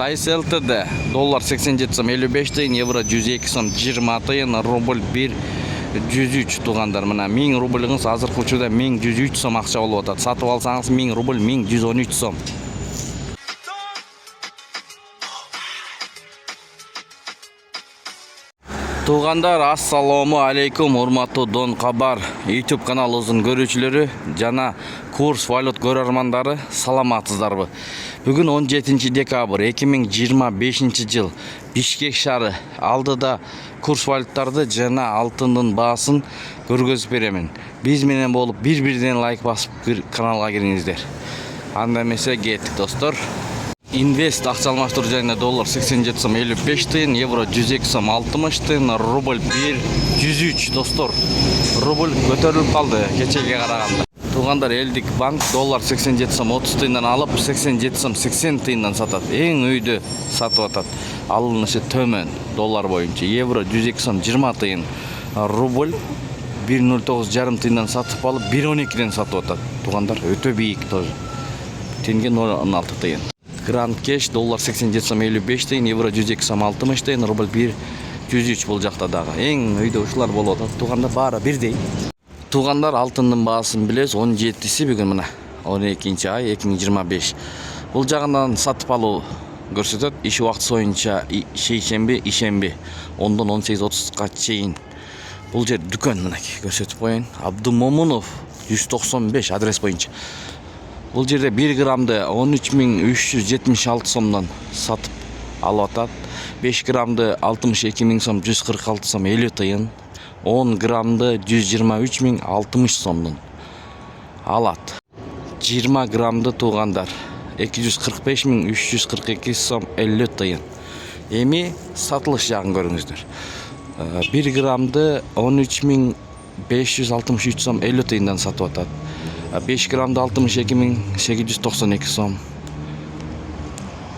Сайыс ЛТД доллар 87 сом 55 тиын, евро 102 сом 20 тиын, рубль 103 туғандар. Мына 1000 рубльіңіз азыркы учурда 1103 сом акча болуп атат. Сатып алсаңыз 1000 рубль 1113 сом. Туғандар, ассаламу алейкум, урматтуу Дон Кабар YouTube каналыбыздын көрүүчүлөрү жана курс валют көрөрмандары, саламатсыздарбы? Бүгүн 17 декабрь 2025 жыл Бишкек шаары алдыда курс валюттарды жана алтындын баасын көргөзүп беремин. Биз менен болуп бир-бирден лайк басып каналга кириңиздер. Анда эмесе кеттик достор. Инвест акча алмаштыруу жайында доллар 87 сом 55 тиын, евро 102 сом 60 тиын, рубль 103 достор. Рубль көтөрүлүп калды кечеге караганда. Тугандар, элдик банк доллар 87 сом 30 тиындан алып 87 сом 80 тиындан сатат. Эң өйдө сатып атат. Алынышы төмөн доллар боюнча. Евро 102 сом 20 тиын, рубль 109,5 тиындан сатып алып 112ден сатып атат. Тугандар, өтө бийик тоже. Тенге 0,16 тиын. Гранд кеш доллар 87 сом 55 тиын, евро 102 сом 60 тиын, рубль 103 бул жакта дагы. Эң өйдө ушулар болот. Тугандар, баары бирдей. Тугандар, алтындын баасын билебиз, 17-си бүгүн мына 12-ай 2025. Бул жагынан сатып алуу көрсөтөт. Иш убактысы боюнча шейшемби, ишемби 10-дон 18:30га чейин. Бул жер дүкөн мынакей көрсөтүп коеюн. Абдумомунов 195 адрес боюнча. Бул жерде 1 грамды 13.376 сомдон сатып алып атат. 5 грамды 62.000 сом 146 сом 50 тиын. 10 грамды 123.060 сомдон алат. 20 грамды тугандар 245.342 сом 50 тиын. Эми сатылыш жагын көрүңүздөр. 1 грамды 13.563 сом 50 тиындан сатып атат. 5 грамды 62.892 сом.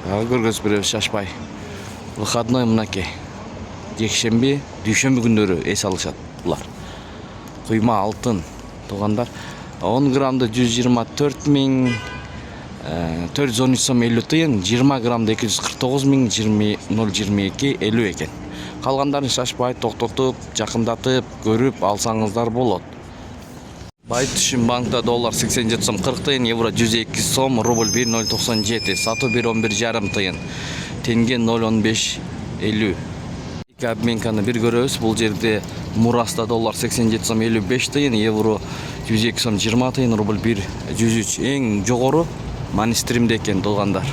Көргөзүп беребиз, шашпай. Выходной мынакей. Жекшемби, дүйшөмбү күндөрү эс алышат булар. Куйма алтын тугандар 10 грамды 124.413 сом 50 тиын, 20 грамды 249.022 50 экен. Калгандарын шашпай, токтотуп, жакындатып, көрүп алсаңыздар болот. Байтүшүн банкта доллар 87 сом 40 тиын, евро 102 сом, рубль 1,097, сатуу 1,11,5 тиын, тенге 0,15,50. Эки обменканы бир көрөбүз. Бул жерде Мураста доллар 87 сом 55 тиын, евро 102 сом 20 тиын, рубль 1,103. Эң жогору Манистримде экен тугандар.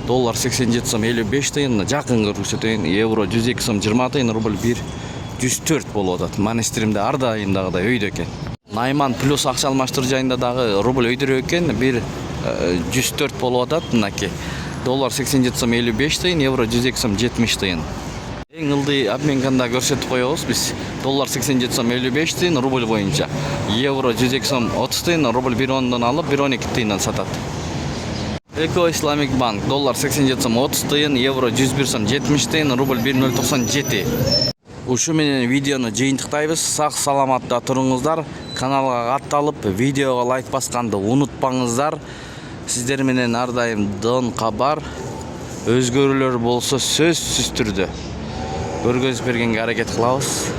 Доллар 87 сом 55 тиын, жакын көрсөтөйүн, евро 102 сом 20 тиын, рубль 1,104 болуп атат. Манистримде ар дайымдагыдай өйдө экен. Найман плюс акча алмаштыруу жайында дагы рубль өйдөрөк экен, 1,104 болуп атат мынакей. Доллар 87 сом 55 тиын, евро 102 сом 70 тиын. Эң ылдый обменканда көрсөтүп коебуз биз. Доллар 87 сом 55 тиын, рубль боюнча. Евро 102 сом 30 тиын, рубль 1,10дон алып 1,12 тиындан сатат. Эко Исламик банк доллар 87 сом 30 тиын, евро 101 сом 70 тиын, рубль 1,097. Ушу менен видеону жыйынтыктайбыз. Сак саламатта туруңуздар. Каналга катталып, видеого лайк басканды унутпаңыздар. Сиздер менен ар дайым Дон Кабар. Өзгөрүүлөр болсо сөзсүз түрдө көргөзүп бергенге аракет кылабыз.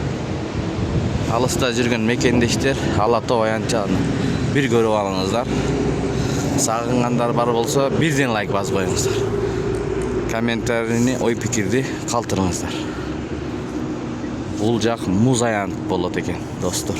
Алыста жүргөн мекендештер Ала Тоо аянтчаны бир көрүп алыңыздар. Сагынгандар бар болсо бирден лайк басып коюңуздар. Комментарийни, ой пикирди калтырыңыздар. Бул жак муз аянт болот экен достор.